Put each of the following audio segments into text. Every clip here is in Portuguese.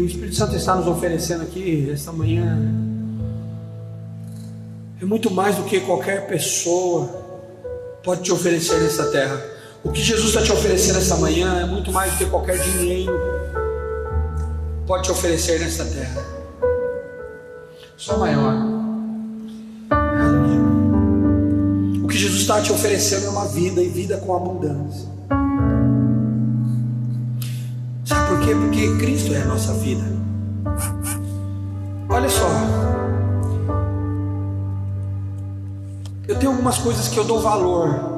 Espírito Santo está nos oferecendo aqui esta manhã é muito mais do que qualquer pessoa pode te oferecer nessa terra. O que Jesus está te oferecendo essa manhã é muito mais do que qualquer dinheiro pode te oferecer nessa terra. Só maior. O que Jesus está te oferecendo é uma vida, e vida com abundância. Sabe por quê? Porque Cristo é a nossa vida. Olha só, eu tenho algumas coisas que eu dou valor.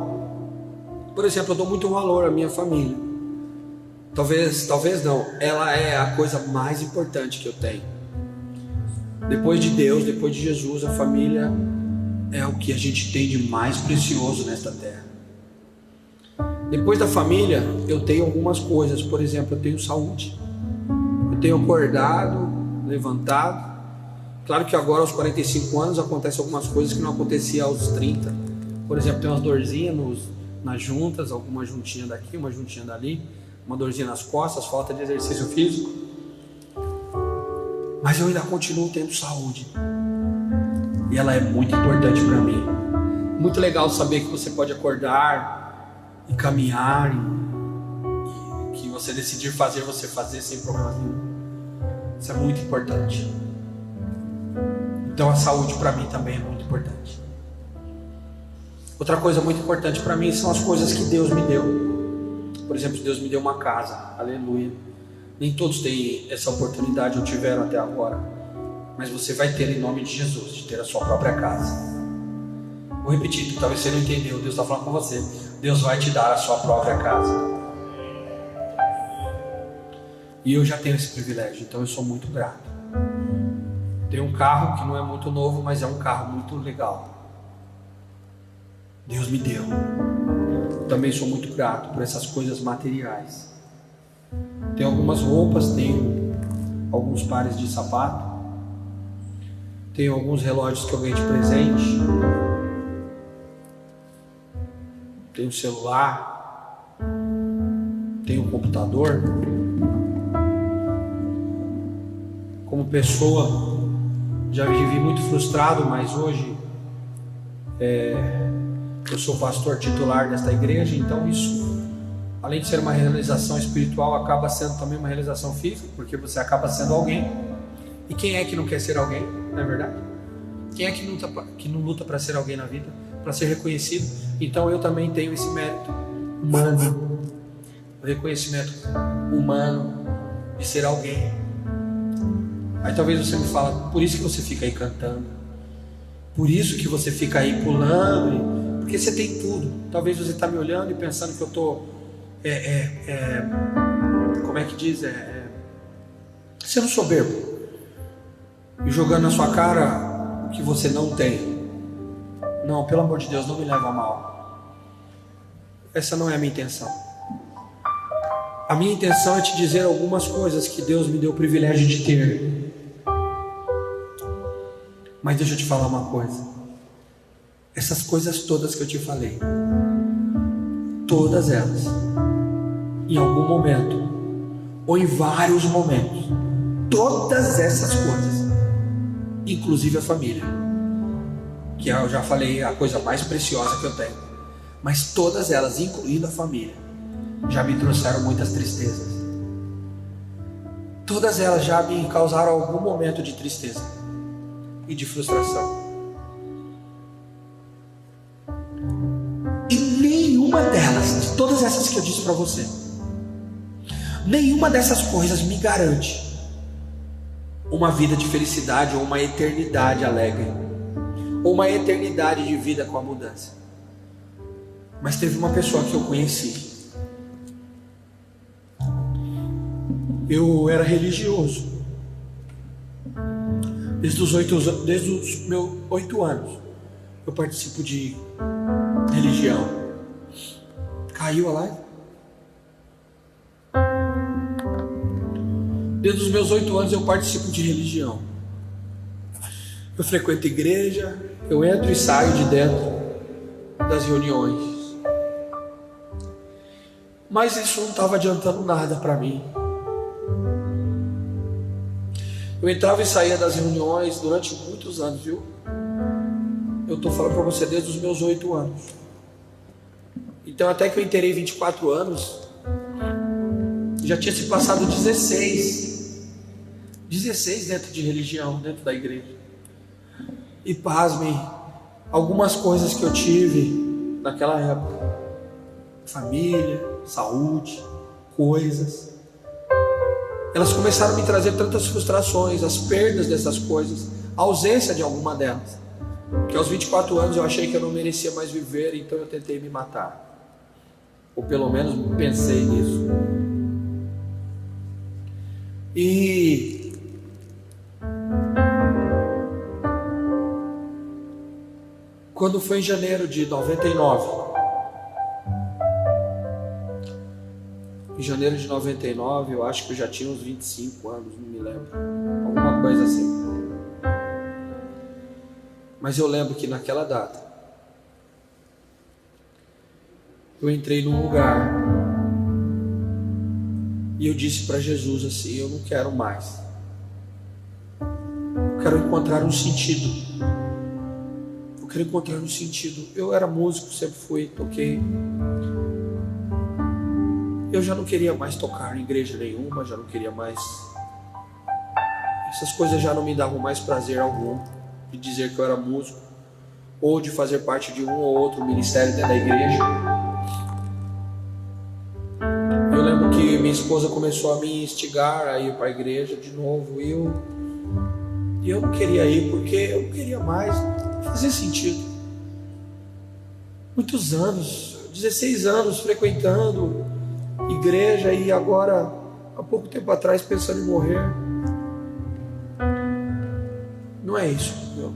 Por exemplo, eu dou muito valor à minha família. Talvez não, ela é a coisa mais importante que eu tenho. Depois de Deus, depois de Jesus, a família é o que a gente tem de mais precioso nesta terra. Depois da família, eu tenho algumas coisas. Por exemplo, eu tenho saúde. Eu tenho acordado, levantado. Claro que agora aos 45 anos acontecem algumas coisas que não acontecia aos 30. Por exemplo, tem umas dorzinhas nas juntas, alguma juntinha daqui, uma juntinha dali, uma dorzinha nas costas, falta de exercício físico. Mas eu ainda continuo tendo saúde. E ela é muito importante para mim. Muito legal saber que você pode acordar e caminhar, e que você decidir fazer, você fazer sem problema nenhum. Isso é muito importante. Então a saúde para mim também é muito importante. Outra coisa muito importante para mim são as coisas que Deus me deu. Por exemplo, Deus me deu uma casa, aleluia. Nem todos têm essa oportunidade ou tiveram até agora, mas você vai ter em nome de Jesus, de ter a sua própria casa. Vou repetir, talvez você não entendeu. Deus está falando com você. Deus vai te dar a sua própria casa. E eu já tenho esse privilégio, então eu sou muito grato. Tenho um carro que não é muito novo, mas é um carro muito legal. Deus me deu. Também sou muito grato por essas coisas materiais. Tenho algumas roupas, tenho alguns pares de sapato, tenho alguns relógios que eu ganhei de presente, tenho celular, tenho computador. Como pessoa, já vivi muito frustrado, mas hoje eu sou pastor titular desta igreja, então isso, além de ser uma realização espiritual, acaba sendo também uma realização física, porque você acaba sendo alguém. E quem é que não quer ser alguém, não é verdade? Quem é que não luta para ser alguém na vida, para ser reconhecido? Então eu também tenho esse mérito humano, o reconhecimento humano de ser alguém. Aí talvez você me fala, por isso que você fica aí cantando, por isso que você fica aí pulando, porque você tem tudo. Talvez você está me olhando e pensando que eu estou como é que diz? Sendo soberbo e jogando na sua cara o que você não tem. Não, pelo amor de Deus, não me leva a mal. Essa não é a minha intenção. A minha intenção é te dizer algumas coisas que Deus me deu o privilégio de ter. Mas deixa eu te falar uma coisa. Essas coisas todas que eu te falei, todas elas, em algum momento, ou em vários momentos, todas essas coisas, inclusive a família, que eu já falei, é a coisa mais preciosa que eu tenho, mas todas elas, incluindo a família, já me trouxeram muitas tristezas. Todas elas já me causaram algum momento de tristeza e de frustração. E nenhuma delas, de todas essas que eu disse para você, nenhuma dessas coisas me garante uma vida de felicidade ou uma eternidade alegre, ou uma eternidade de vida com abundância. Mas teve uma pessoa que eu conheci. Eu era religioso desde os meus 8 anos. Eu participo de religião. Caiu a live? Desde os meus 8 anos eu participo de religião. Eu frequento igreja, eu entro e saio de dentro das reuniões. Mas isso não estava adiantando nada para mim. Eu entrava e saía das reuniões durante muitos anos, viu? Eu estou falando para você desde os meus 8 anos. Então até que eu inteirei 24 anos, já tinha se passado 16 dentro de religião, dentro da igreja. E pasmem, algumas coisas que eu tive naquela época, família, saúde, coisas, elas começaram a me trazer tantas frustrações, as perdas dessas coisas, a ausência de alguma delas, que aos 24 anos eu achei que eu não merecia mais viver, então eu tentei me matar, ou pelo menos pensei nisso. E quando foi em janeiro de 99, eu acho que eu já tinha uns 25 anos, não me lembro, alguma coisa assim. Mas eu lembro que naquela data eu entrei num lugar e eu disse para Jesus assim: eu não quero mais, eu quero encontrar um sentido. Eu quero encontrar um sentido. Eu era músico, sempre fui, toquei. Eu já não queria mais tocar em igreja nenhuma, já não queria mais. Essas coisas já não me davam mais prazer algum, de dizer que eu era músico, ou de fazer parte de um ou outro ministério dentro da igreja. Eu lembro que minha esposa começou a me instigar a ir para a igreja de novo, e eu não queria ir, porque eu não queria mais, não fazia sentido. Muitos anos, 16 anos frequentando igreja, e agora, há pouco tempo atrás, pensando em morrer. Não é isso.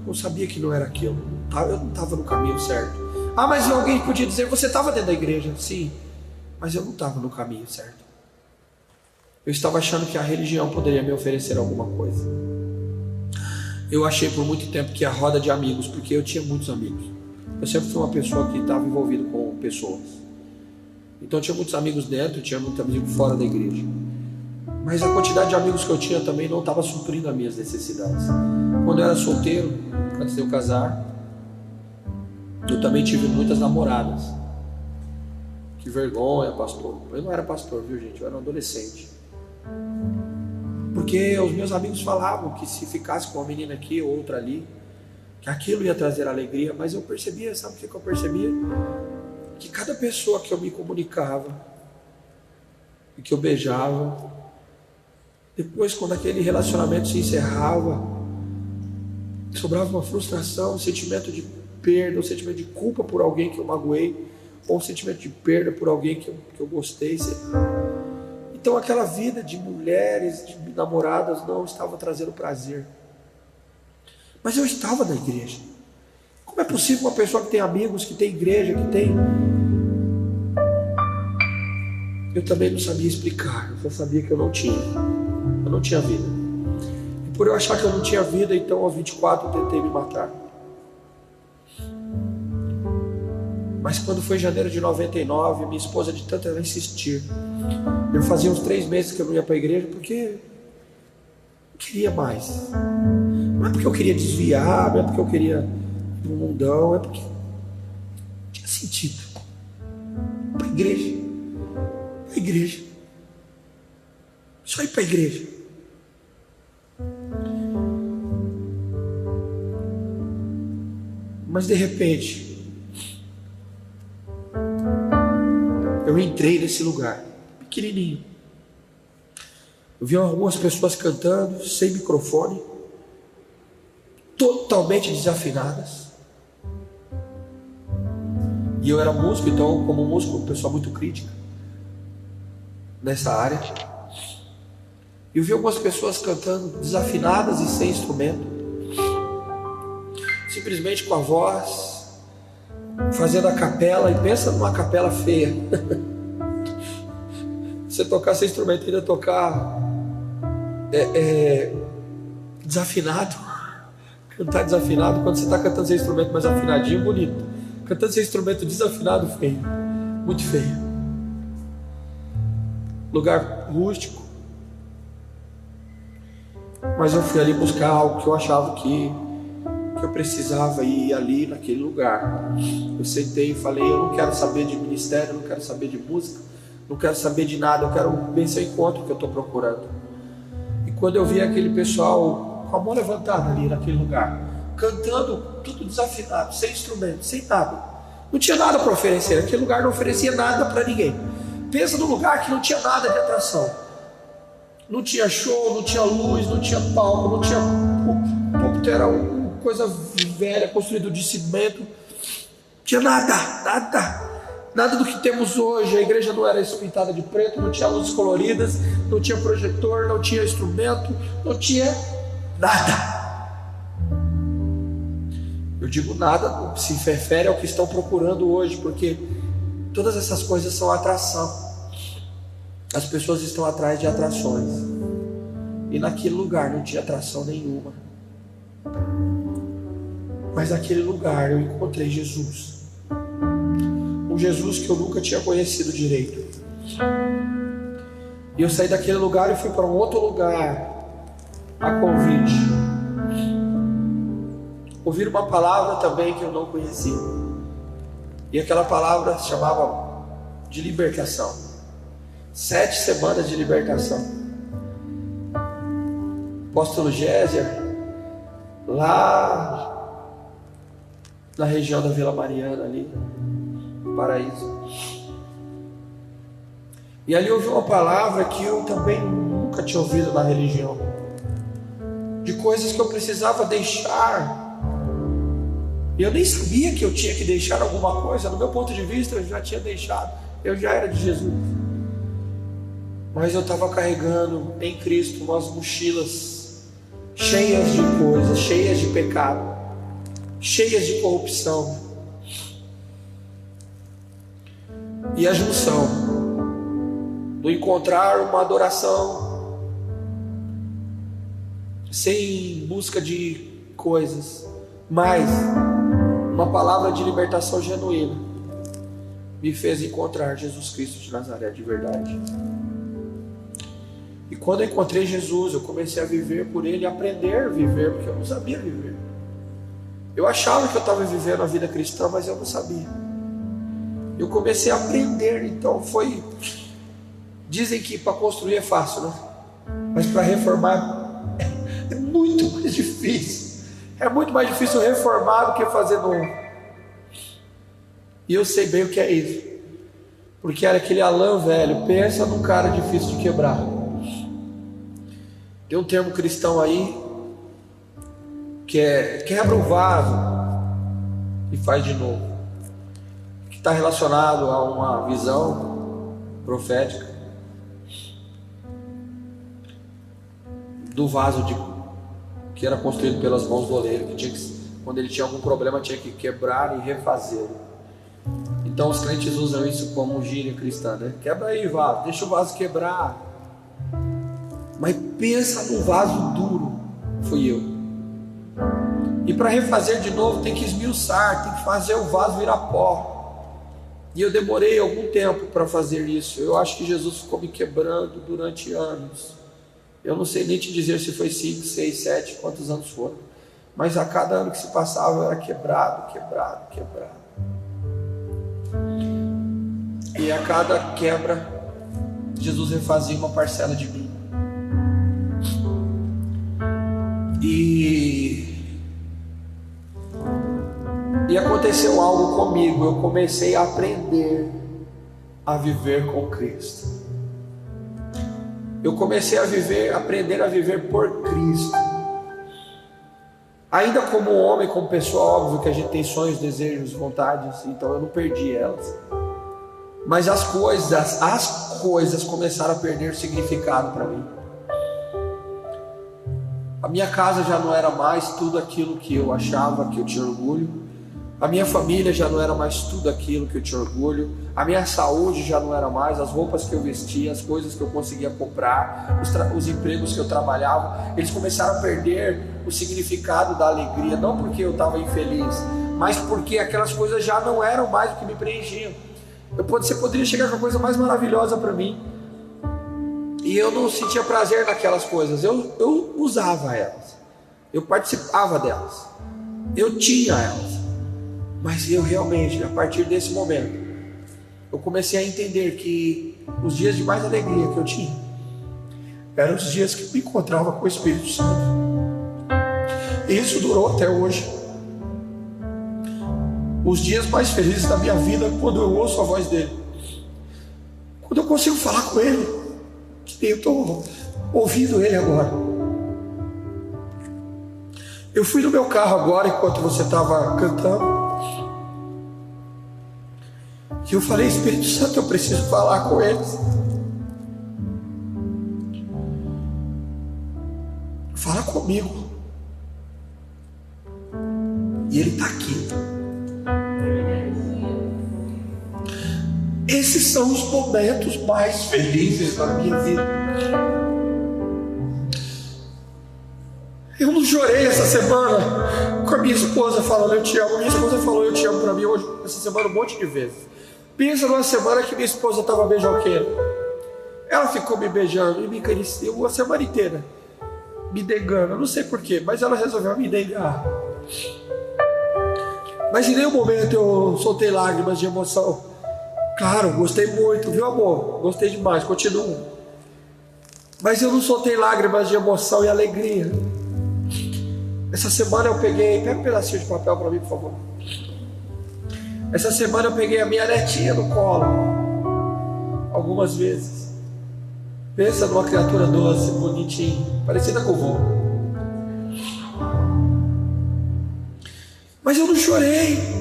Eu sabia que não era aquilo. Eu não estava no caminho certo. Ah, mas alguém podia dizer: você estava dentro da igreja. Sim, mas eu não estava no caminho certo. Eu estava achando que a religião poderia me oferecer alguma coisa. Eu achei por muito tempo que a roda de amigos, porque eu tinha muitos amigos. Eu sempre fui uma pessoa que estava envolvido com pessoas. Então eu tinha muitos amigos dentro, tinha muitos amigos fora da igreja. Mas a quantidade de amigos que eu tinha também não estava suprindo as minhas necessidades. Quando eu era solteiro, antes de eu casar, eu também tive muitas namoradas. Que vergonha, pastor. Eu não era pastor, viu, gente? Eu era um adolescente. Porque os meus amigos falavam que se ficasse com uma menina aqui ou outra ali, que aquilo ia trazer alegria. Mas eu percebia, sabe o que eu percebia? Que cada pessoa que eu me comunicava e que eu beijava, depois, quando aquele relacionamento se encerrava, sobrava uma frustração, um sentimento de perda, um sentimento de culpa por alguém que eu magoei, ou um sentimento de perda por alguém que eu gostei. Então aquela vida de mulheres, de namoradas, não estava trazendo prazer. Mas eu estava na igreja. Como é possível uma pessoa que tem amigos, que tem igreja, que tem... Eu também não sabia explicar, eu só sabia que eu não tinha vida. E por eu achar que eu não tinha vida, então aos 24 eu tentei me matar. Mas quando foi janeiro de 99, minha esposa, de tanto ela insistir, eu fazia uns 3 meses que eu não ia para a igreja, porque eu queria mais. Não é porque eu queria desviar, não é porque eu queria ir no mundão, é porque tinha sentido. Para a igreja. Para a igreja. Só ir para a igreja. Mas de repente, eu entrei nesse lugar, pequenininho. Eu vi algumas pessoas cantando, sem microfone, totalmente desafinadas. E eu era músico, então, como músico, pessoa muito crítica nessa área. Eu vi algumas pessoas cantando desafinadas e sem instrumento, simplesmente com a voz, fazendo a capela. E pensa numa capela feia. Você tocar sem instrumento e ainda tocar desafinado. Cantar desafinado, quando você está cantando sem instrumento mais afinadinho, bonito. Cantando sem instrumento desafinado, feio. Muito feio. Lugar rústico. Mas eu fui ali buscar algo que eu achava que eu precisava ir ali naquele lugar. Eu sentei e falei: eu não quero saber de ministério, eu não quero saber de música, não quero saber de nada, eu quero ver se eu encontro o que eu estou procurando. E quando eu vi aquele pessoal com a mão levantada ali naquele lugar, cantando tudo desafinado, sem instrumento, sem nada, não tinha nada para oferecer. Aquele lugar não oferecia nada para ninguém. Pensa num lugar que não tinha nada de atração, não tinha show, não tinha luz, não tinha palco, não tinha púlpito, era uma coisa velha, construído de cimento, não tinha nada do que temos hoje. A igreja não era pintada de preto, não tinha luzes coloridas, não tinha projetor, não tinha instrumento, não tinha nada. Eu digo nada, se refere ao que estão procurando hoje, porque todas essas coisas são atração. As pessoas estão atrás de atrações, e naquele lugar não tinha atração nenhuma. Mas naquele lugar eu encontrei Jesus, um Jesus que eu nunca tinha conhecido direito. E eu saí daquele lugar e fui para um outro lugar, a convite, ouvir uma palavra também que eu não conhecia. E aquela palavra se chamava de libertação. 7 semanas de libertação. Apóstolo Géser, lá na região da Vila Mariana, ali, Paraíso. E ali ouvi uma palavra que eu também nunca tinha ouvido na religião, de coisas que eu precisava deixar. E eu nem sabia que eu tinha que deixar alguma coisa. No meu ponto de vista, eu já tinha deixado, eu já era de Jesus. Mas eu estava carregando em Cristo umas mochilas cheias de coisas, cheias de pecado, cheias de corrupção. E a junção do encontrar uma adoração sem busca de coisas, mas uma palavra de libertação genuína me fez encontrar Jesus Cristo de Nazaré de verdade. E quando eu encontrei Jesus, eu comecei a viver por Ele, aprender a viver, porque eu não sabia viver. Eu achava que eu estava vivendo a vida cristã, mas eu não sabia. Eu comecei a aprender. Então foi... Dizem que para construir é fácil, né? Mas para reformar é muito mais difícil. É muito mais difícil reformar do que fazer novo. E eu sei bem o que é isso, porque era aquele Alain velho. Pensa num cara difícil de quebrar. Tem um termo cristão aí que é quebra o vaso e faz de novo, que está relacionado a uma visão profética do vaso que era construído pelas mãos do oleiro, que tinha que, quando ele tinha algum problema, tinha que quebrar e refazer. Então os crentes usam isso como gíria cristã, né? Quebra aí, vaso, deixa o vaso quebrar. Mas pensa no vaso duro, fui eu. E para refazer de novo tem que esmiuçar, tem que fazer o vaso virar pó. E eu demorei algum tempo para fazer isso. Eu acho que Jesus ficou me quebrando durante anos. Eu não sei nem te dizer se foi 5, 6, 7, quantos anos foram. Mas a cada ano que se passava eu era quebrado. E a cada quebra, Jesus refazia uma parcela de mim. E aconteceu algo comigo. Eu comecei a aprender a viver com Cristo. Eu comecei a aprender a viver por Cristo. Ainda como homem, como pessoa, óbvio que a gente tem sonhos, desejos, vontades, então eu não perdi elas. Mas as coisas começaram a perder significado para mim. A minha casa já não era mais tudo aquilo que eu achava que eu tinha orgulho. A minha família já não era mais tudo aquilo que eu tinha orgulho. A minha saúde já não era mais, as roupas que eu vestia, as coisas que eu conseguia comprar, os empregos que eu trabalhava, eles começaram a perder o significado da alegria. Não porque eu estava infeliz, mas porque aquelas coisas já não eram mais o que me preenchiam. Você poderia chegar com a coisa mais maravilhosa para mim. E eu não sentia prazer naquelas coisas. Eu usava elas. Eu participava delas. Eu tinha elas. Mas eu realmente, a partir desse momento, eu comecei a entender que os dias de mais alegria que eu tinha eram os dias que me encontrava com o Espírito Santo. E isso durou até hoje. Os dias mais felizes da minha vida, quando eu ouço a voz dele, quando eu consigo falar com ele, que eu estou ouvindo ele agora. Eu fui no meu carro agora, enquanto você estava cantando, e eu falei: Espírito Santo, eu preciso falar com eles. Fala comigo. E ele está aqui. Esses são os momentos mais felizes da minha vida. Eu não chorei essa semana com a minha esposa falando eu te amo. Minha esposa falou eu te amo para mim hoje, essa semana, um monte de vezes. Pensa numa semana que minha esposa estava beijoqueira. Ela ficou me beijando e me acariciou a semana inteira, me negando. Eu não sei porquê, mas ela resolveu me negar. Mas em nenhum momento eu soltei lágrimas de emoção. Claro, gostei muito, viu, amor? Gostei demais, continuo. Mas eu não soltei lágrimas de emoção e alegria. Essa semana eu peguei... Pega um pedacinho de papel para mim, por favor. Essa semana eu peguei a minha netinha no colo. Algumas vezes. Pensa numa criatura doce, bonitinha, parecida com o vô. Mas eu não chorei.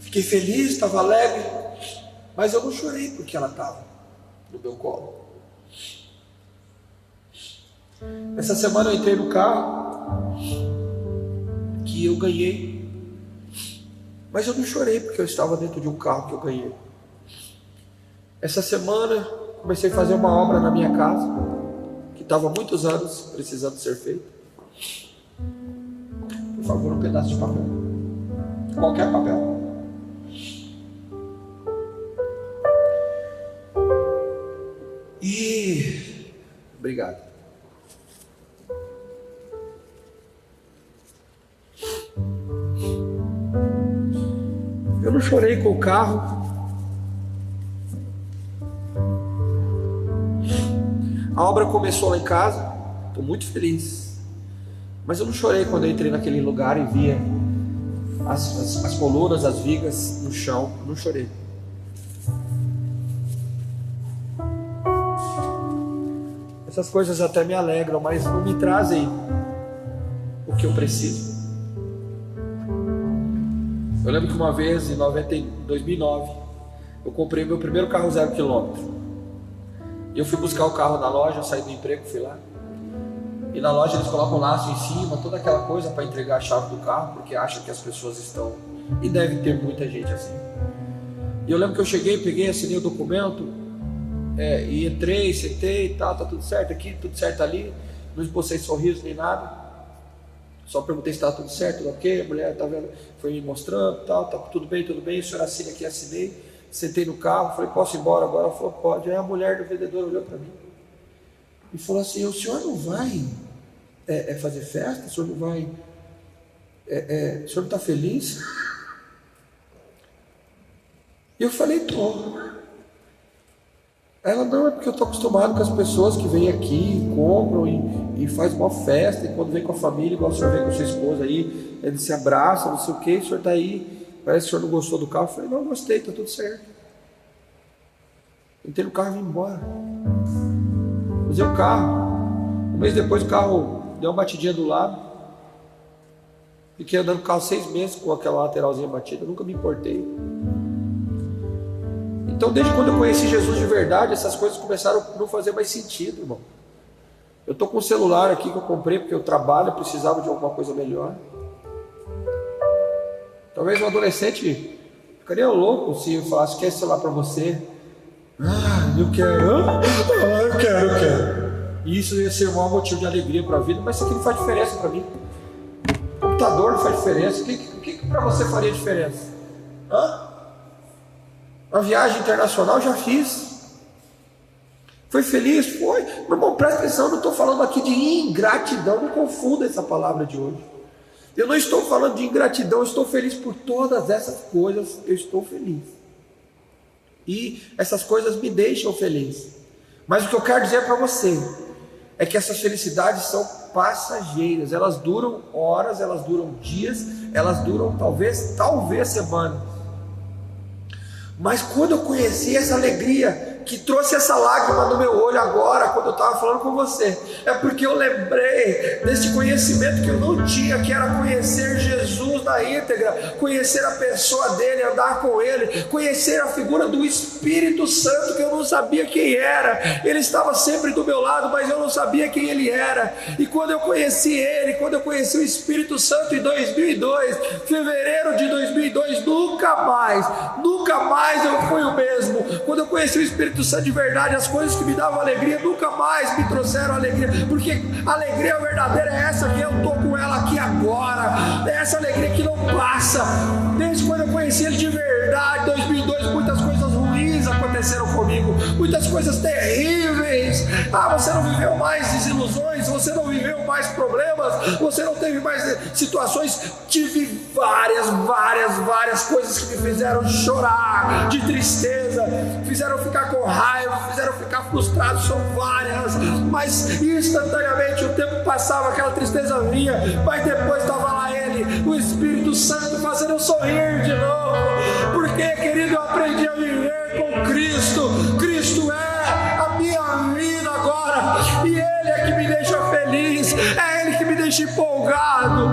Fiquei feliz, estava alegre. Mas eu não chorei porque ela estava no meu colo. Essa semana eu entrei no carro que eu ganhei. Mas eu não chorei porque eu estava dentro de um carro que eu ganhei. Essa semana comecei a fazer uma obra na minha casa, que estava há muitos anos precisando ser feita. Por favor, um pedaço de papel. Qualquer papel. E... obrigado. Eu não chorei com o carro. A obra começou lá em casa. Estou muito feliz. Mas eu não chorei quando eu entrei naquele lugar e via as colunas, as vigas no chão. Eu não chorei. Essas coisas até me alegram, mas não me trazem o que eu preciso. Eu lembro que uma vez, em 2009, eu comprei meu primeiro carro 0 km. E eu fui buscar o carro na loja, eu saí do emprego, fui lá. E na loja eles colocam um laço em cima, toda aquela coisa para entregar a chave do carro, porque acham que as pessoas estão... E deve ter muita gente assim. E eu lembro que eu cheguei, peguei, assinei o documento, e entrei, sentei e tal, tá tudo certo aqui, tudo certo ali. Não esbocei sorriso nem nada. Só perguntei se estava tudo certo, tudo ok, a mulher tá vendo, foi me mostrando, tal, tá tudo bem, o senhor assina aqui, assinei, sentei no carro, falei, posso ir embora agora? Ela falou, pode. Aí a mulher do vendedor olhou para mim e falou assim, o senhor não vai fazer festa? O senhor não vai, o senhor não está feliz? E eu falei, tô. Ela, não, é porque eu estou acostumado com as pessoas que vêm aqui, compram e faz uma festa, e quando vem com a família, igual o senhor vem com a sua esposa aí, eles se abraçam, não sei o que, o senhor está aí, parece que o senhor não gostou do carro. Eu falei, não, gostei, está tudo certo. Entrei no carro e vim embora. Usei o carro. Um mês depois o carro deu uma batidinha do lado. Fiquei andando com o carro 6 meses com aquela lateralzinha batida, nunca me importei. Então, desde quando eu conheci Jesus de verdade, essas coisas começaram a não fazer mais sentido, irmão. Eu estou com um celular aqui que eu comprei porque eu trabalho, eu precisava de alguma coisa melhor. Talvez um adolescente ficaria louco se eu falasse, quer esse celular para você? Ah, eu quero. Ah, eu quero. E isso ia ser um maior motivo de alegria para a vida, mas isso aqui não faz diferença para mim. O computador não faz diferença. O que para você faria diferença? Hã? Uma viagem internacional eu já fiz. Foi feliz? Foi. Meu irmão, presta atenção, eu não estou falando aqui de ingratidão, não confunda essa palavra de hoje. Eu não estou falando de ingratidão, eu estou feliz por todas essas coisas, eu estou feliz. E essas coisas me deixam feliz. Mas o que eu quero dizer para você é que essas felicidades são passageiras, elas duram horas, elas duram dias, elas duram talvez semanas. Mas quando eu conheci essa alegria que trouxe essa lágrima no meu olho agora, quando eu estava falando com você, é porque eu lembrei desse conhecimento que eu não tinha, que era conhecer Jesus na íntegra, conhecer a pessoa dele, andar com ele, conhecer a figura do Espírito Santo, que eu não sabia quem era. Ele estava sempre do meu lado, mas eu não sabia quem ele era. E quando eu conheci ele, quando eu conheci o Espírito Santo em 2002, fevereiro de 2002, nunca mais eu fui o mesmo. Quando eu conheci o Espírito Santo de verdade, as coisas que me davam alegria nunca mais me trouxeram alegria, porque a alegria verdadeira é essa que eu estou com ela aqui agora, é essa alegria que não passa. Desde quando eu conheci ele de verdade, 2002, muitas coisas ruins aconteceram comigo, muitas coisas terríveis. Você não viveu mais desilusões, você não viveu mais problemas, você não teve mais situações. Tive várias coisas que me fizeram chorar de tristeza, fizeram ficar com raiva, fizeram ficar frustrado. São várias, mas instantaneamente o tempo passava, aquela tristeza vinha, mas depois estava lá ele, o Espírito Santo, fazendo eu sorrir de novo. Porque, querido, eu aprendi a viver com Cristo. Cristo é a minha vida agora, e Ele é que me deixa feliz, é Ele que me deixa empolgado.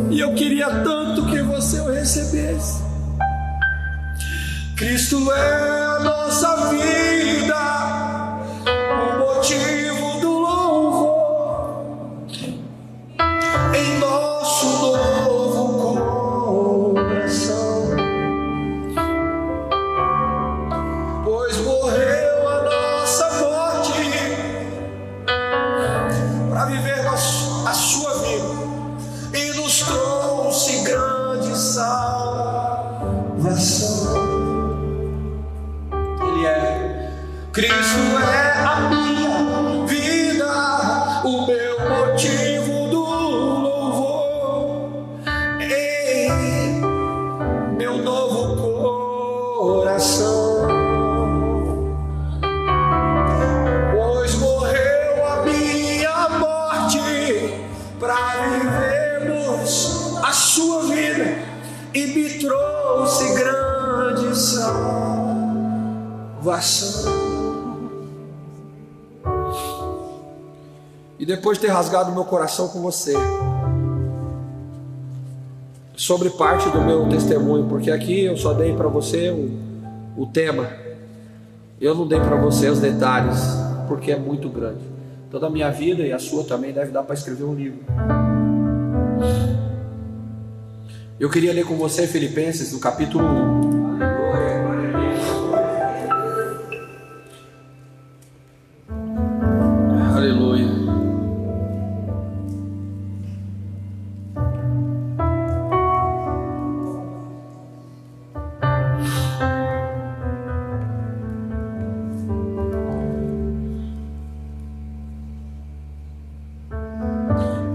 E eu queria tanto que você o recebesse. Cristo é a nossa vida, o motivo do louvor em nosso novo coração, pois morreu a nossa morte para viver a sua vida e nos trouxe grande salvação. Cristo é a minha vida, o meu motivo do louvor em meu novo coração, pois morreu a minha morte para vivermos a sua vida e me trouxe grande salvação. E depois de ter rasgado meu coração com você sobre parte do meu testemunho, porque aqui eu só dei para você o tema, eu não dei para você os detalhes, porque é muito grande. Toda a minha vida e a sua também deve dar para escrever um livro. Eu queria ler com você Filipenses no capítulo 1. Aleluia.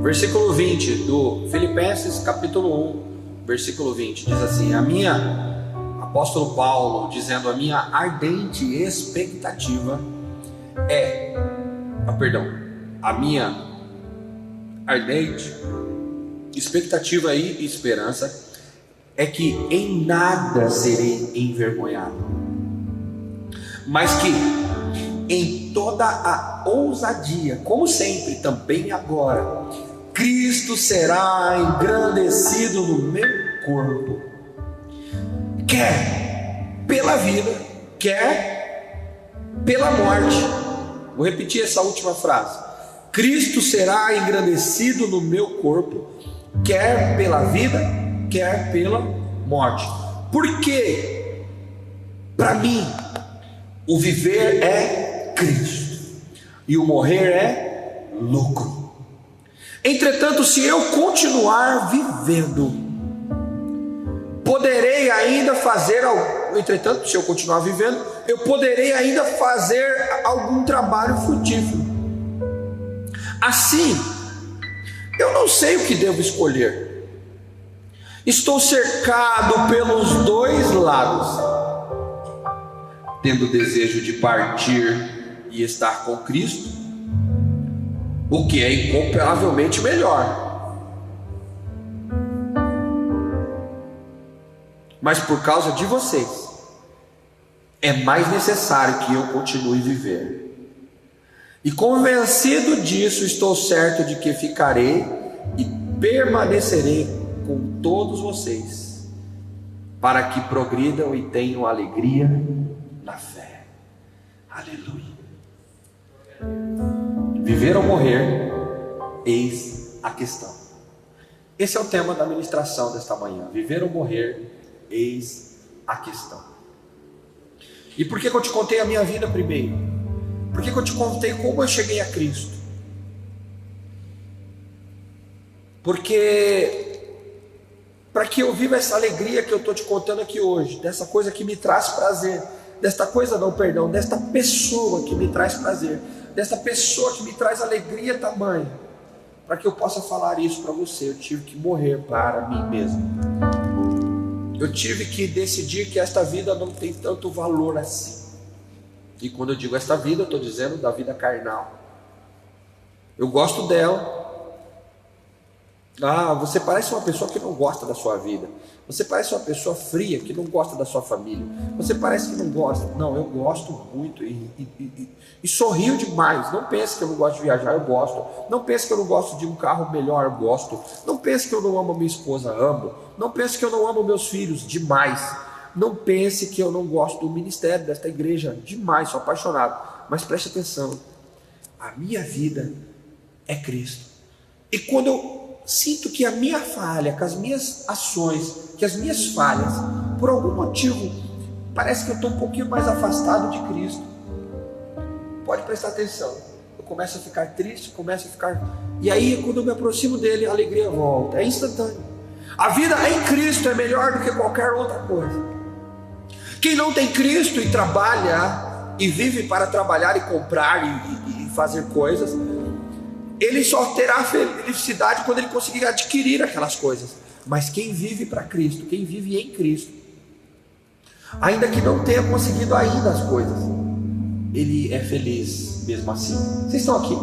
Versículo 20 do Filipenses capítulo 1, versículo 20, diz assim: apóstolo Paulo dizendo, a minha ardente expectativa a minha ardente expectativa e esperança é que em nada serei envergonhado, mas que em toda a ousadia, como sempre, também agora, Cristo será engrandecido no meu corpo, quer pela vida, quer pela morte. Vou repetir essa última frase: Cristo será engrandecido no meu corpo, quer pela vida, quer pela morte. Porque para mim o viver é Cristo e o morrer é lucro. Entretanto, se eu continuar vivendo, poderei ainda fazer Entretanto, se eu continuar vivendo, eu poderei ainda fazer algum trabalho frutífero. Assim, eu não sei o que devo escolher. Estou cercado pelos dois lados, tendo desejo de partir e estar com Cristo, o que é incomparavelmente melhor. Mas por causa de vocês, é mais necessário que eu continue a viver. E convencido disso, estou certo de que ficarei e permanecerei com todos vocês, para que progridam e tenham alegria na fé. Aleluia. Viver ou morrer, eis a questão. Esse é o tema da ministração desta manhã. Viver ou morrer, eis a questão. E por que eu te contei a minha vida primeiro? Por que eu te contei como eu cheguei a Cristo? Porque para que eu viva essa alegria que eu estou te contando aqui hoje, dessa coisa que me traz prazer, desta pessoa que me traz prazer, dessa pessoa que me traz alegria tamanha, para que eu possa falar isso para você, eu tive que morrer para mim mesmo. Eu tive que decidir que esta vida não tem tanto valor assim. E quando eu digo esta vida, eu estou dizendo da vida carnal. Eu gosto dela. Você parece uma pessoa que não gosta da sua vida. Você parece uma pessoa fria que não gosta da sua família. Você parece que não gosta. Não, eu gosto muito e sorrio demais. Não pense que eu não gosto de viajar, eu gosto. Não pense que eu não gosto de um carro melhor, eu gosto. Não pense que eu não amo a minha esposa, amo. Não pense que eu não amo meus filhos, demais. Não pense que eu não gosto do ministério desta igreja, demais, sou apaixonado. Mas preste atenção, a minha vida é Cristo. E quando eu sinto que a minha falha, que as minhas ações, que as minhas falhas, por algum motivo, parece que eu estou um pouquinho mais afastado de Cristo, pode prestar atenção, eu começo a ficar triste, e aí quando eu me aproximo dele, a alegria volta, é instantâneo. A vida em Cristo é melhor do que qualquer outra coisa. Quem não tem Cristo e trabalha, e vive para trabalhar e comprar e fazer coisas, ele só terá felicidade quando ele conseguir adquirir aquelas coisas. Mas quem vive para Cristo, quem vive em Cristo, ainda que não tenha conseguido ainda as coisas, ele é feliz mesmo assim. Vocês estão aqui?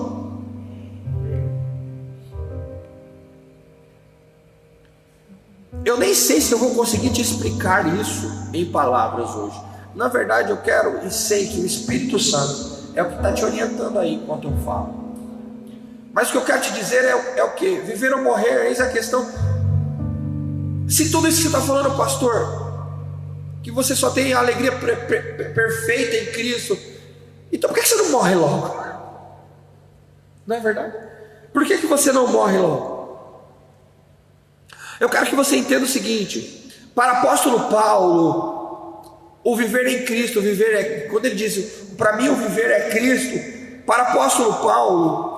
Eu nem sei se eu vou conseguir te explicar isso em palavras hoje. Na verdade, eu quero e sei que o Espírito Santo é o que está te orientando aí enquanto eu falo. Mas o que eu quero te dizer é o que? Viver ou morrer, eis a questão. Se tudo isso que você está falando, pastor, que você só tem a alegria perfeita em Cristo, então por que você não morre logo? Não é verdade? Por que você não morre logo? Eu quero que você entenda o seguinte: para o apóstolo Paulo, o viver em Cristo, quando ele diz, para mim o viver é Cristo, para o apóstolo Paulo,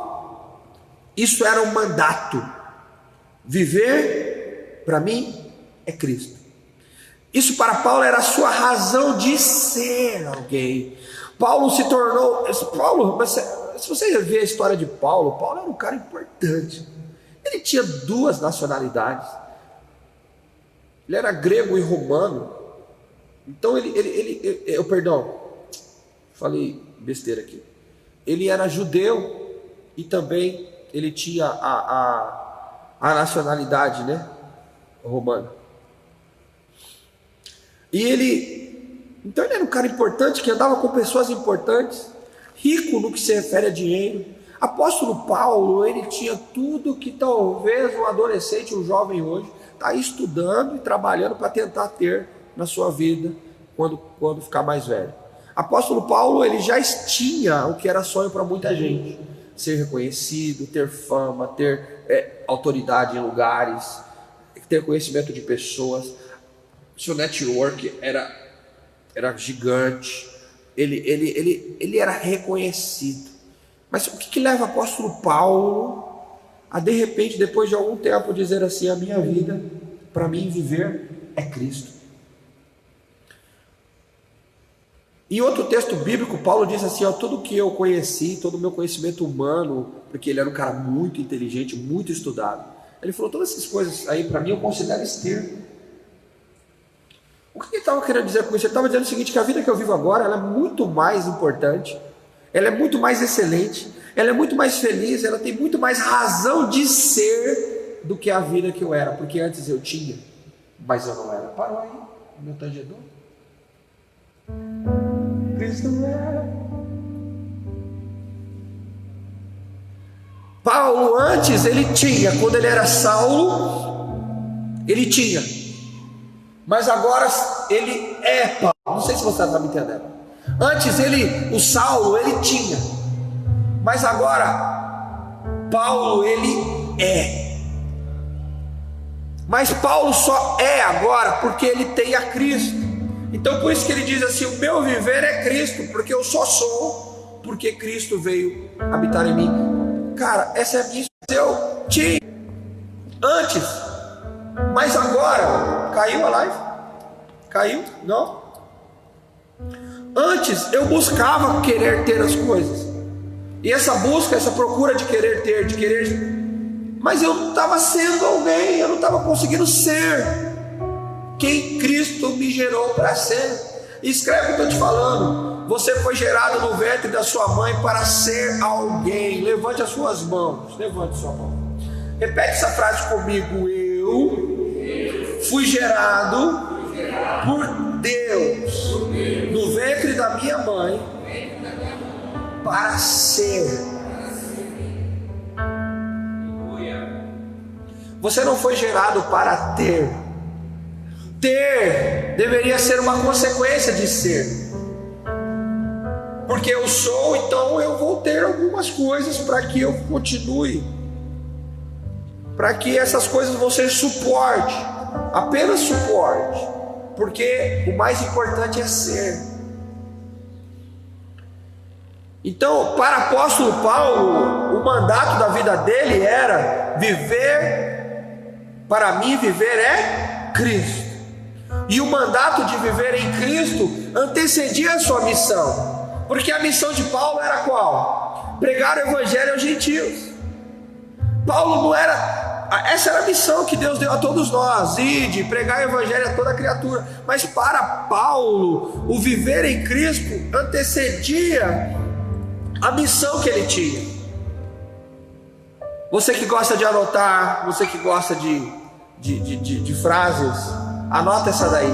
isso era um mandato. Viver, para mim, é Cristo. Isso para Paulo era a sua razão de ser alguém. Paulo se tornou... se você ver a história de Paulo, Paulo era um cara importante. Ele tinha 2 nacionalidades. Ele era grego e romano. Então falei besteira aqui. Ele era judeu e também ele tinha a nacionalidade, né, romana. Então ele era um cara importante, que andava com pessoas importantes, rico no que se refere a dinheiro. Apóstolo Paulo, ele tinha tudo que talvez um adolescente, um jovem hoje, está estudando e trabalhando para tentar ter na sua vida quando ficar mais velho. Apóstolo Paulo, ele já tinha o que era sonho para muita gente: ser reconhecido, ter fama, ter autoridade em lugares, ter conhecimento de pessoas. Seu network era gigante. Ele era reconhecido. Mas o que leva o apóstolo Paulo a, de repente, depois de algum tempo, dizer assim: a minha vida, para mim viver, é Cristo? Em outro texto bíblico, Paulo diz assim, ó, tudo que eu conheci, todo o meu conhecimento humano, porque ele era um cara muito inteligente, muito estudado. Ele falou, todas essas coisas aí para mim eu considero esterco. O que ele estava querendo dizer com isso? Ele estava dizendo o seguinte, que a vida que eu vivo agora, ela é muito mais importante, ela é muito mais excelente, ela é muito mais feliz, ela tem muito mais razão de ser do que a vida que eu era, porque antes eu tinha, mas eu não era. Parou aí, meu tangedor? Cristo não era. Paulo antes ele tinha, quando ele era Saulo, ele tinha, mas agora ele é Paulo. Não sei se você está me entendendo. Antes o Saulo ele tinha, mas agora Paulo ele é. Mas Paulo só é agora porque ele tem a Cristo. Então por isso que ele diz assim, o meu viver é Cristo, porque eu só sou porque Cristo veio habitar em mim. Cara, essa é a minha história. Eu tinha antes, mas agora caiu a live? Caiu? Não? Antes eu buscava querer ter as coisas, e essa busca, essa procura de querer ter, mas eu não estava sendo alguém, eu não estava conseguindo ser quem Cristo me gerou para ser. Escreve o que eu estou te falando. Você foi gerado no ventre da sua mãe para ser alguém. Levante as suas mãos. Levante sua mão. Repete essa frase comigo. Eu fui gerado por Deus no ventre da minha mãe para ser. Você não foi gerado para ter. Ter deveria ser uma consequência de ser. Porque eu sou, então eu vou ter algumas coisas para que eu continue, para que essas coisas vão ser suporte, apenas suporte, porque o mais importante é ser. Então, para o apóstolo Paulo, o mandato da vida dele era viver, para mim viver é Cristo, e o mandato de viver em Cristo antecedia a sua missão. Porque a missão de Paulo era qual? Pregar o evangelho aos gentios. Paulo não era... Essa era a missão que Deus deu a todos nós, ide, pregar o evangelho a toda criatura. Mas para Paulo, o viver em Cristo antecedia a missão que ele tinha. Você que gosta de anotar, você que gosta de frases, anota essa daí.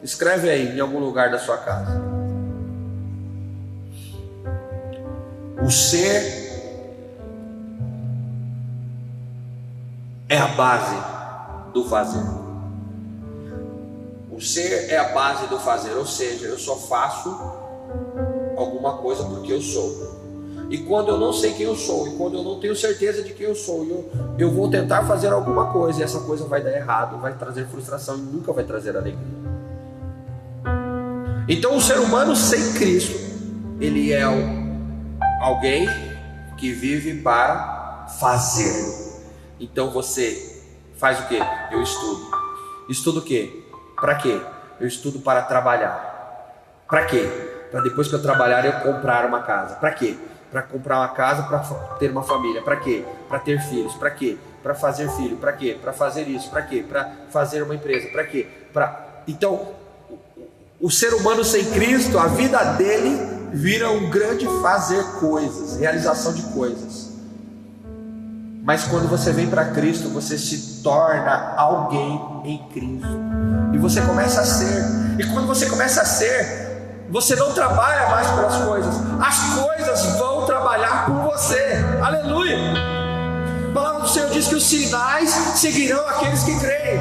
Escreve aí em algum lugar da sua casa. O ser é a base do fazer. O ser é a base do fazer, ou seja, eu só faço alguma coisa porque eu sou. E quando eu não sei quem eu sou, e quando eu não tenho certeza de quem eu sou, eu vou tentar fazer alguma coisa, e essa coisa vai dar errado, vai trazer frustração e nunca vai trazer alegria. Então o ser humano sem Cristo, ele é alguém que vive para fazer. Então você faz o quê? Eu estudo. Estudo o quê? Para quê? Eu estudo para trabalhar. Para quê? Para depois que eu trabalhar eu comprar uma casa. Para quê? Para comprar uma casa, para ter uma família. Para quê? Para ter filhos. Para quê? Para fazer filho. Para quê? Para fazer isso. Para quê? Para fazer uma empresa. Para quê? Então, o ser humano sem Cristo, a vida dele vira um grande fazer coisas, realização de coisas. Mas quando você vem para Cristo, você se torna alguém em Cristo, e você começa a ser. E quando você começa a ser, você não trabalha mais pelas coisas, as coisas vão trabalhar por você. Aleluia! A palavra do Senhor diz que os sinais seguirão aqueles que creem.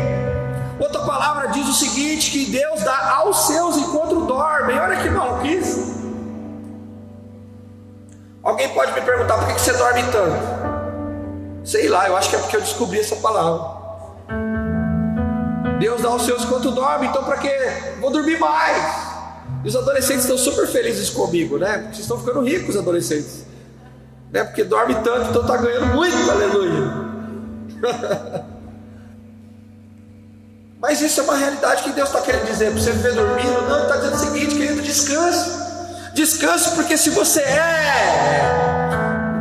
Outra palavra diz o seguinte, que Deus dá aos seus enquanto dormem. Olha que maluquice. Alguém pode me perguntar, por que você dorme tanto? Sei lá, eu acho que é porque eu descobri essa palavra. Deus dá aos seus enquanto dorme, então para quê? Vou dormir mais. E os adolescentes estão super felizes comigo, né? Porque vocês estão ficando ricos, os adolescentes, né? Porque dorme tanto, então está ganhando muito, aleluia. Mas isso é uma realidade que Deus está querendo dizer para você viver dormindo. Não, Ele está dizendo o seguinte, descanse. Descanse, porque se você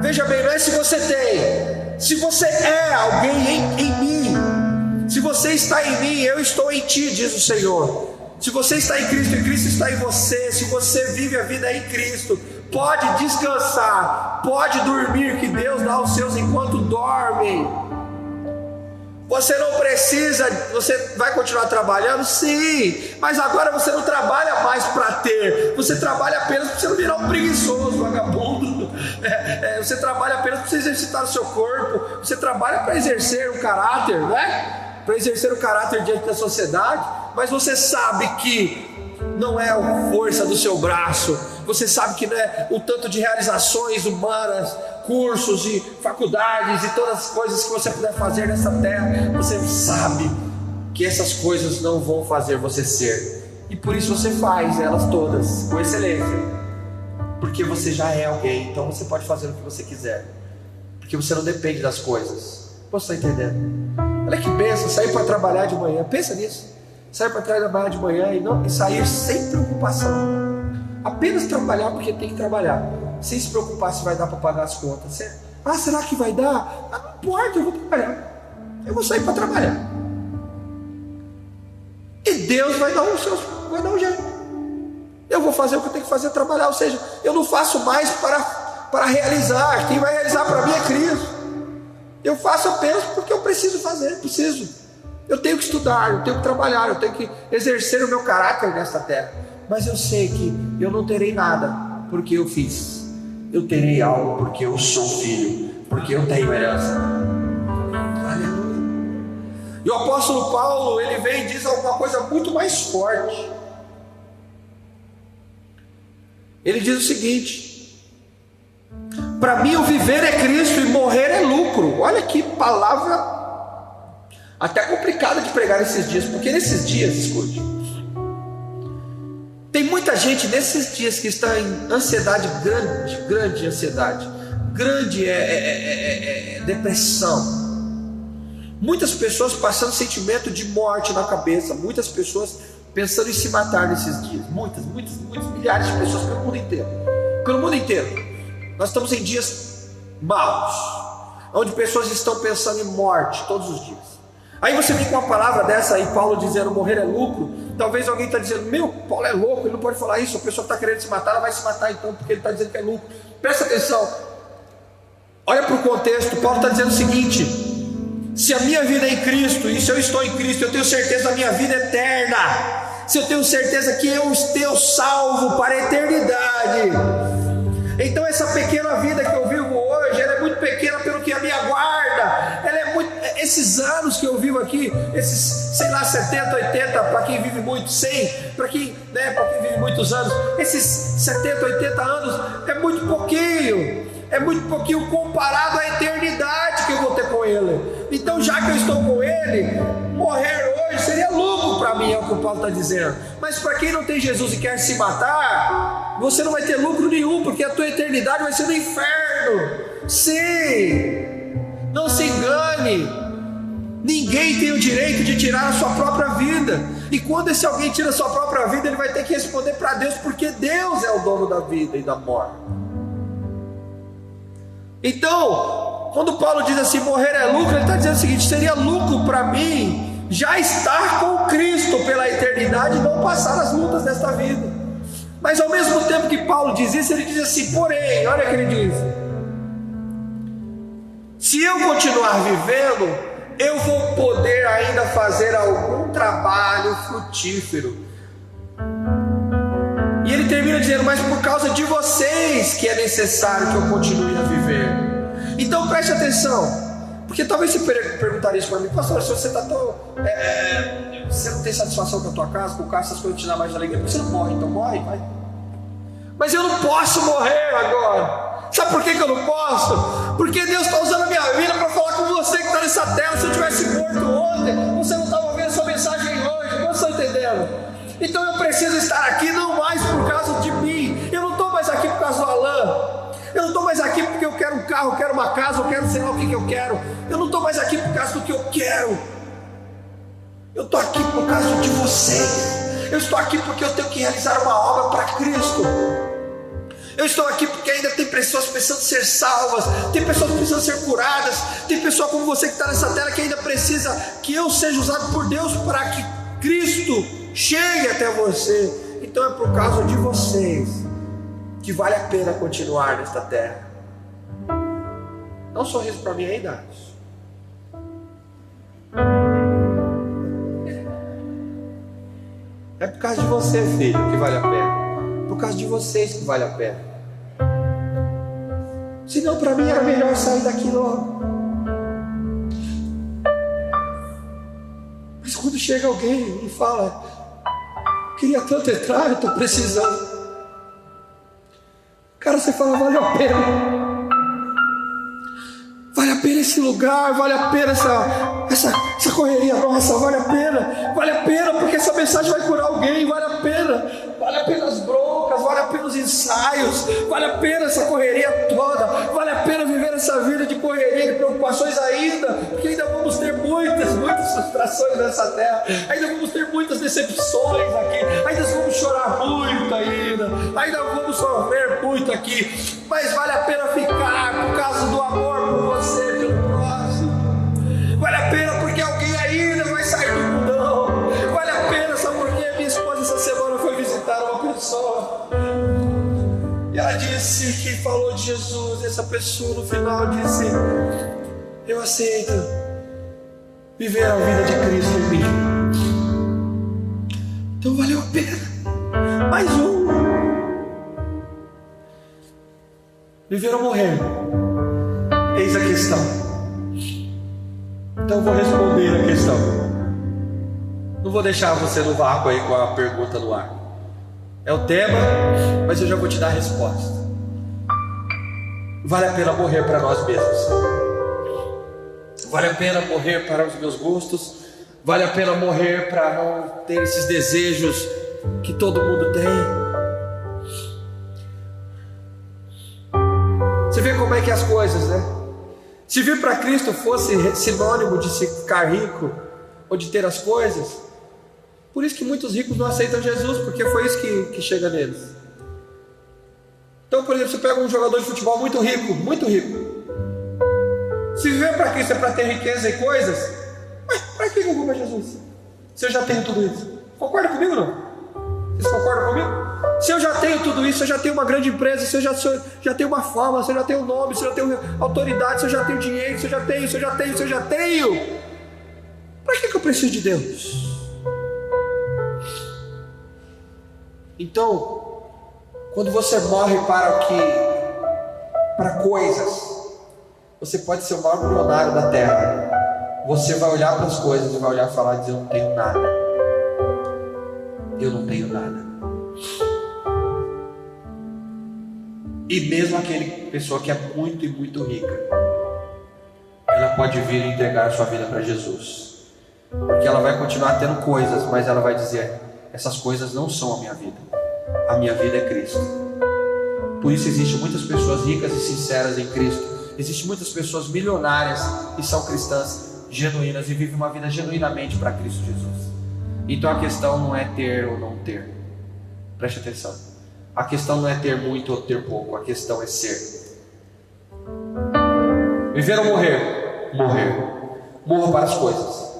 veja bem, não é se você tem, se você é alguém em mim, se você está em mim, eu estou em ti, diz o Senhor. Se você está em Cristo e Cristo está em você, se você vive a vida em Cristo, pode descansar, pode dormir, que Deus dá aos seus enquanto dormem. Você não precisa, você vai continuar trabalhando? Sim, mas agora você não trabalha mais para ter, você trabalha apenas para você não virar um preguiçoso, vagabundo. Você trabalha apenas para você exercitar o seu corpo, você trabalha para exercer o caráter, né? Para exercer o caráter diante da sociedade, mas você sabe que não é a força do seu braço, você sabe que não é o tanto de realizações humanas, cursos e faculdades e todas as coisas que você puder fazer nessa terra, você sabe que essas coisas não vão fazer você ser, e por isso você faz elas todas com excelência, porque você já é alguém, então você pode fazer o que você quiser, porque você não depende das coisas. Você está entendendo? Olha que bênção, sair para trabalhar de manhã, pensa nisso, sair para trabalhar de manhã e sair sem preocupação, apenas trabalhar porque tem que trabalhar, sem se preocupar se vai dar para pagar as contas. Será que vai dar? Não importa, eu vou trabalhar, eu vou sair para trabalhar, e Deus vai dar um jeito, eu vou fazer o que eu tenho que fazer, trabalhar. Ou seja, eu não faço mais para realizar, quem vai realizar para mim é Cristo. Eu faço apenas porque eu preciso fazer, eu tenho que estudar, eu tenho que trabalhar, eu tenho que exercer o meu caráter nesta terra, mas eu sei que eu não terei nada porque eu fiz, eu terei algo porque eu sou filho, porque eu tenho herança. Aleluia. E o apóstolo Paulo, ele vem e diz alguma coisa muito mais forte. Ele diz o seguinte: para mim o viver é Cristo e morrer é lucro. Olha que palavra até complicada de pregar nesses dias, porque nesses dias, escute, tem muita gente nesses dias que está em ansiedade grande ansiedade, grande depressão, muitas pessoas passando sentimento de morte na cabeça, muitas pessoas pensando em se matar nesses dias, muitas milhares de pessoas pelo mundo inteiro. Nós estamos em dias maus, onde pessoas estão pensando em morte todos os dias. Aí você vem com uma palavra dessa aí, Paulo dizendo morrer é lucro. Talvez alguém está dizendo, Paulo é louco, ele não pode falar isso. A pessoa que está querendo se matar, ela vai se matar então, porque ele está dizendo que é lucro. Presta atenção, olha para o contexto. Paulo está dizendo o seguinte: se a minha vida é em Cristo, e se eu estou em Cristo, eu tenho certeza da minha vida eterna, se eu tenho certeza que eu estou salvo para a eternidade, então essa pequena vida que eu vivo hoje, ela é muito pequena pelo que a me aguarda. Esses anos que eu vivo aqui, esses, 70, 80, para quem vive muito, 100, para quem vive muitos anos, esses 70, 80 anos, é muito pouquinho comparado à eternidade que eu vou ter com Ele. Então, já que eu estou com Ele, morrer hoje seria lucro para mim, é o que o Paulo está dizendo. Mas para quem não tem Jesus e quer se matar, você não vai ter lucro nenhum, porque a tua eternidade vai ser no inferno. Sim, não se engane, ninguém tem o direito de tirar a sua própria vida, e quando esse alguém tira a sua própria vida, ele vai ter que responder para Deus, porque Deus é o dono da vida e da morte. Então, quando Paulo diz assim, morrer é lucro, ele está dizendo o seguinte: seria lucro para mim já estar com Cristo pela eternidade e não passar as lutas desta vida. Mas ao mesmo tempo que Paulo diz isso, ele diz assim, porém, olha o que ele diz: se eu continuar vivendo, eu vou poder ainda fazer algum trabalho frutífero. E ele termina dizendo, mas por causa de vocês que é necessário que eu continue a viver. Então preste atenção, porque talvez você perguntaria isso para mim, pastor, se você está tão... você não tem satisfação com a tua casa, com o carro, essas coisas te dão mais alegria, porque você não morre, então morre, vai. Mas eu não posso morrer agora. Sabe por que eu não posso? Porque Deus está usando a minha vida para falar com você que está nessa terra. Se eu tivesse morto ontem, você não estava ouvindo essa mensagem hoje. Não estou entendendo? Então eu preciso estar aqui não mais por causa de mim. Eu não estou mais aqui por causa do Alain. Eu não estou mais aqui porque eu quero um carro, eu quero uma casa, eu quero sei lá o que eu quero. Eu não estou mais aqui por causa do que eu quero. Eu estou aqui por causa de vocês. Eu estou aqui porque eu tenho que realizar uma obra para Cristo. Eu estou aqui porque ainda tem pessoas precisando ser salvas, tem pessoas precisando ser curadas, tem pessoa como você que está nessa tela que ainda precisa que eu seja usado por Deus para que Cristo chegue até você. Então é por causa de vocês que vale a pena continuar nesta terra. Dá um sorriso para mim aí, Dados. É por causa de você, filho, que vale a pena. Por causa de vocês que vale a pena. Senão para mim era melhor sair daqui logo. Mas quando chega alguém e fala, queria tanto entrar, eu estou precisando. Cara, você fala, vale a pena. Vale a pena esse lugar, vale a pena essa correria nossa, vale a pena porque essa mensagem vai curar alguém, vale a pena as broncas, vale a pena os ensaios, vale a pena essa correria toda, vale a pena viver essa vida de correria, de preocupações ainda, porque ainda vamos ter muitas frustrações nessa terra, ainda vamos ter muitas decepções aqui, ainda vamos chorar muito ainda vamos sofrer muito aqui, mas vale a pena ficar por causa do amor por você, pelo próximo. Vale a pena porque alguém ainda vai sair do mundão. Vale a pena, sabe por quê? Minha esposa essa semana foi visitar uma pessoa e ela disse que falou de Jesus. E essa pessoa no final disse: eu aceito viver a vida de Cristo em mim. Então valeu a pena. Mais um. Viver ou morrer? Eis a questão. Então eu vou responder a questão. Não vou deixar você no vácuo aí com a pergunta no ar. É o tema, mas eu já vou te dar a resposta. Vale a pena morrer para nós mesmos. Vale a pena morrer para os meus gostos. Vale a pena morrer para não ter esses desejos que todo mundo tem. Você vê como é que é as coisas, né? Se vir para Cristo fosse sinônimo de ficar rico ou de ter as coisas, por isso que muitos ricos não aceitam Jesus, porque foi isso que chega neles. Então, por exemplo, você pega um jogador de futebol muito rico, se viver para Cristo é para ter riqueza e coisas, mas para que eu vou para Jesus? Se eu já tenho tudo isso. Concorda comigo ou não? Vocês concordam comigo? Se eu já tenho tudo isso, se eu já tenho uma grande empresa, se eu já tenho uma fama, se eu já tenho nome, se eu já tenho autoridade, se eu já tenho dinheiro, se eu já tenho, para que eu preciso de Deus? Então, quando você morre para coisas, você pode ser o maior milionário da terra. Você vai olhar para as coisas e vai olhar e falar: eu não tenho nada. Eu não tenho nada. E mesmo aquela pessoa que é muito e muito rica, ela pode vir e entregar a sua vida para Jesus, porque ela vai continuar tendo coisas, mas ela vai dizer: essas coisas não são a minha vida é Cristo. Por isso existem muitas pessoas ricas e sinceras em Cristo, existem muitas pessoas milionárias e são cristãs genuínas e vivem uma vida genuinamente para Cristo Jesus. Então a questão não é ter ou não ter, preste atenção. A questão não é ter muito ou ter pouco, a questão é ser. Viver ou morrer? Morrer. Morra para as coisas.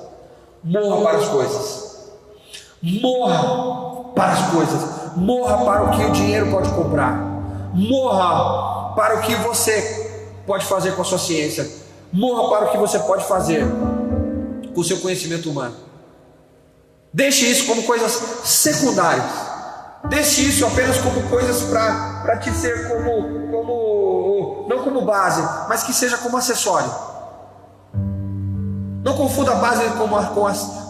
Morra para as coisas. Morra para as coisas. Morra para o que o dinheiro pode comprar. Morra para o que você pode fazer com a sua ciência. Morra para o que você pode fazer com o seu conhecimento humano. Deixe isso como coisas secundárias. Deixe isso apenas como coisas para te ser não como base, mas que seja como acessório. Não confunda a base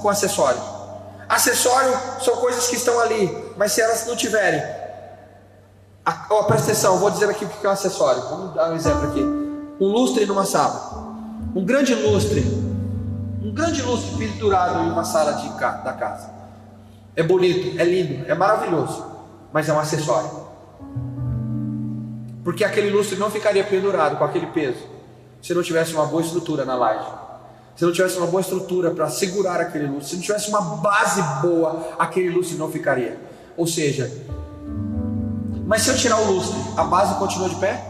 com acessório. Acessório são coisas que estão ali, mas se elas não tiverem, presta atenção, vou dizer aqui o que é um acessório. Vamos dar um exemplo aqui. Um lustre numa sala, um grande lustre pendurado em uma sala da casa. É bonito, é lindo, é maravilhoso, mas é um acessório. Porque aquele lustre não ficaria pendurado com aquele peso se não tivesse uma boa estrutura na laje. se não tivesse uma boa estrutura para segurar aquele lustre, se não tivesse uma base boa, aquele lustre não ficaria. Ou seja, mas se eu tirar o lustre, a base continua de pé?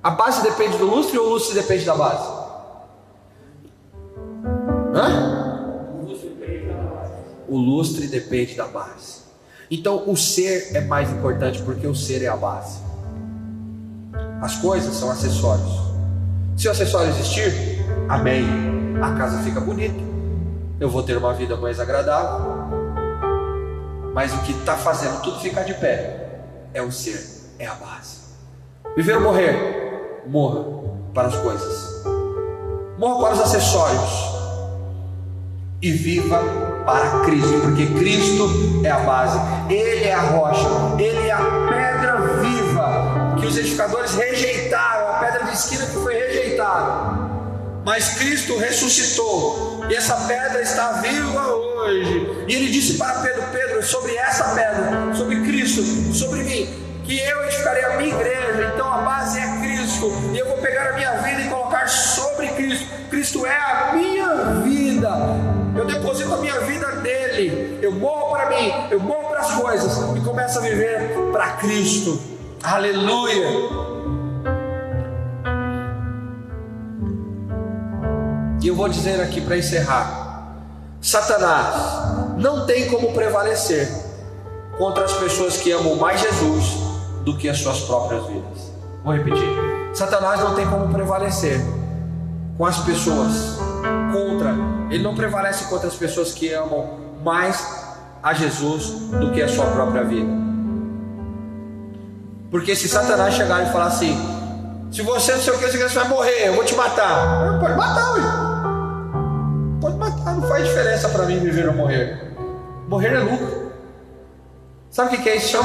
A base depende do lustre ou o lustre depende da base? O lustre depende da base. Então o ser é mais importante, porque o ser é a base. As coisas são acessórios. Se o acessório existir, amém, a casa fica bonita, eu vou ter uma vida mais agradável. Mas o que está fazendo tudo ficar de pé é o ser, é a base. Viver ou morrer? Morra para as coisas, morra para os acessórios e viva para Cristo, porque Cristo é a base, Ele é a rocha, Ele é a pedra viva que os edificadores rejeitaram, a pedra de esquina que foi rejeitada, mas Cristo ressuscitou e essa pedra está viva hoje. E Ele disse para Pedro: Pedro, sobre essa pedra, sobre Cristo, sobre mim, que eu edificarei a minha igreja. Então a base é Cristo, e eu vou pegar a minha vida e colocar sobre Cristo. Cristo é a minha vida, eu deposito a minha vida nele, eu morro para mim, eu morro para as coisas e começo a viver para Cristo. Aleluia. E eu vou dizer aqui para encerrar: Satanás não tem como prevalecer contra as pessoas que amam mais Jesus do que as suas próprias vidas. Vou repetir: Satanás não tem como prevalecer com as pessoas ele não prevalece contra as pessoas que amam mais a Jesus do que a sua própria vida. Porque se Satanás chegar e falar assim: se você não sei o que, você vai morrer, eu vou te matar. Pode matar, ué. Pode matar, não faz diferença para mim viver ou morrer. Morrer é lucro. Sabe o que é isso?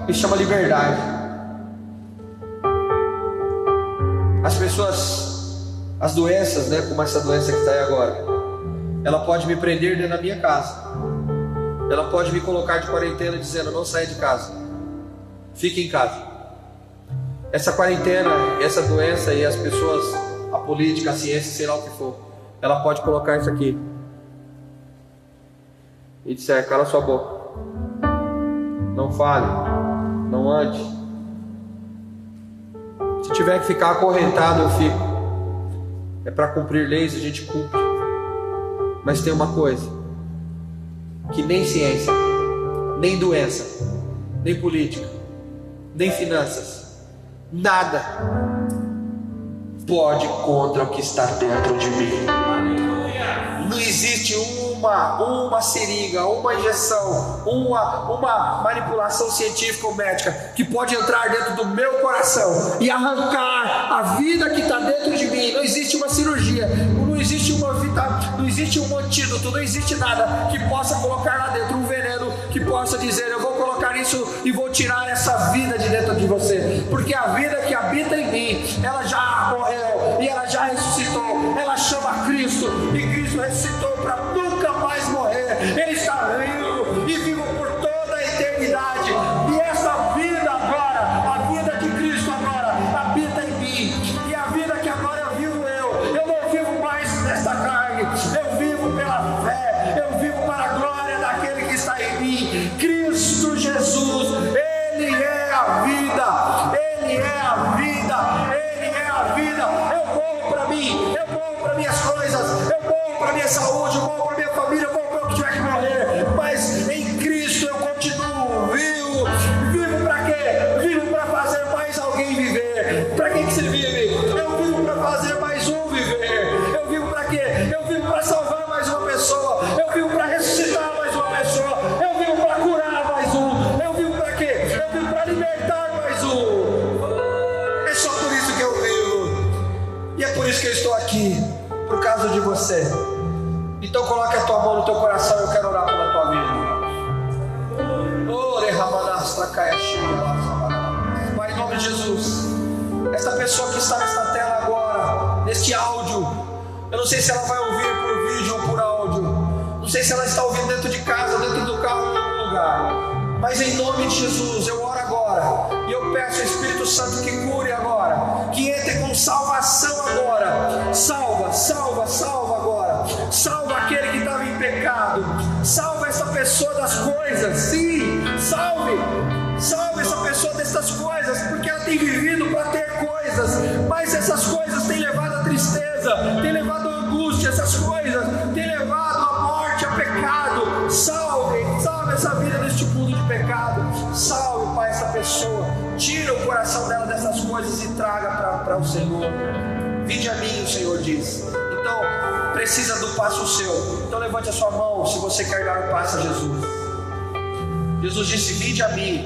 Isso chama liberdade. As pessoas, as doenças, né, como essa doença que está aí agora, ela pode me prender dentro da minha casa. Ela pode me colocar de quarentena dizendo: não saia de casa, fique em casa. Essa quarentena, essa doença e as pessoas, a política, a ciência, sei lá o que for, ela pode colocar isso aqui e disser: cala sua boca, não fale, não ande. Se tiver que ficar acorrentado, eu fico. É para cumprir leis, a gente cumpre. Mas tem uma coisa que nem ciência, nem doença, nem política, nem finanças, nada pode contra o que está dentro de mim. Não existe uma seringa, uma injeção, uma manipulação científica ou médica que pode entrar dentro do meu coração e arrancar a vida que está dentro de mim. Não existe uma cirurgia, não existe não existe um antídoto, não existe nada que possa colocar lá dentro um veneno que possa dizer: eu vou colocar isso e vou tirar essa vida de dentro de você. Porque a vida que habita em mim, ela já morreu e ela já ressuscitou. Ela chama Cristo, e Cristo ressuscitou para nunca mais morrer. Ele está vivo e vivo por toda a eternidade. E essa vida agora, a vida de Cristo agora habita em mim. E a vida que agora eu vivo, eu não vivo mais nesta carne, eu vivo pela fé, eu vivo para a glória daquele que está em mim, Cristo Jesus. Ele é a vida, Ele é a vida, Ele é a vida. Eu morro para mim, eu morro para minhas coisas, eu morro para minha saúde, eu morro para minha família, eu morro para o que tiver que morrer, mas em Cristo eu continuo vivo. Vivo para quê? Vivo para fazer mais alguém viver. Para que você vive? Eu vivo para fazer mais um viver. Eu vivo para quê? Eu vivo para salvar mais uma pessoa. Eu vivo para ressuscitar mais uma pessoa. Eu vivo para curar mais um. Eu vivo para quê? Eu vivo para libertar mais um. É só por isso que eu vivo. E é por isso que eu estou aqui, por causa de você. Então coloque a tua mão no teu coração, eu quero orar pela tua vida. Pai, em nome de Jesus, esta pessoa que está nesta tela agora, neste áudio, eu não sei se ela vai ouvir por vídeo ou por áudio, não sei se ela está ouvindo dentro de casa, dentro do carro, em algum lugar, mas em nome de Jesus, eu oro agora, e eu peço ao Espírito Santo que cure agora, que entre com salvação agora. Salva, salva, salva agora. pessoa das coisas. Sim, salve essa pessoa dessas coisas, porque ela tem vivido para ter coisas, mas essas coisas têm levado a tristeza, têm levado a angústia, essas coisas têm levado a morte, a pecado. Salve essa vida neste mundo de pecado. Salve, Pai, essa pessoa. Tira o coração dela dessas coisas e traga para o Senhor. Vinde a mim, o Senhor diz. Então, precisa do passo seu. Então levante a sua mão se você quer dar um passo a Jesus. Jesus disse: vinde a mim,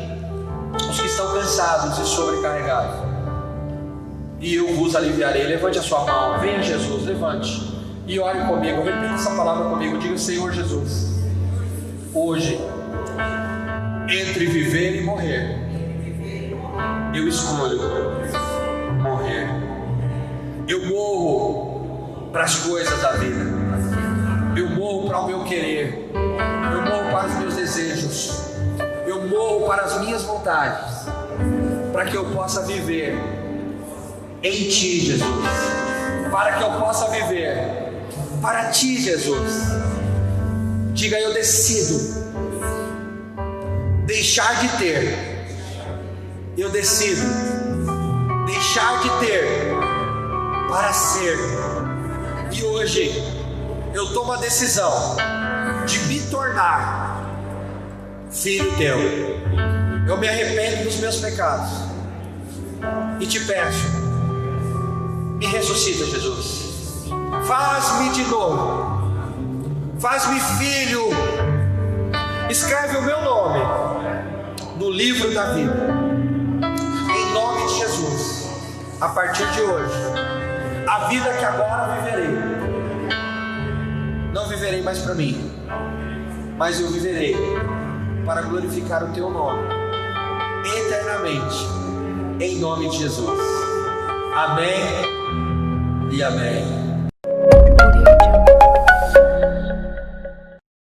os que estão cansados e sobrecarregados, e eu vos aliviarei. Levante a sua mão, venha Jesus, levante e ore comigo, repita essa palavra comigo. Diga: Senhor Jesus, hoje, entre viver e morrer, eu escolho morrer. Eu morro para as coisas da vida, eu morro para o meu querer, eu morro para os meus desejos, eu morro para as minhas vontades, para que eu possa viver em Ti, Jesus, para que eu possa viver para Ti, Jesus. Diga: eu decido deixar de ter, eu decido deixar de ter para ser. E hoje eu tomo a decisão de me tornar filho Teu. Eu me arrependo dos meus pecados e te peço, me ressuscita, Jesus. Faz-me de novo, faz-me filho. Escreve o meu nome no livro da vida, em nome de Jesus. A partir de hoje, a vida que agora viverei, não viverei mais para mim, mas eu viverei para glorificar o Teu nome eternamente, em nome de Jesus. Amém e amém.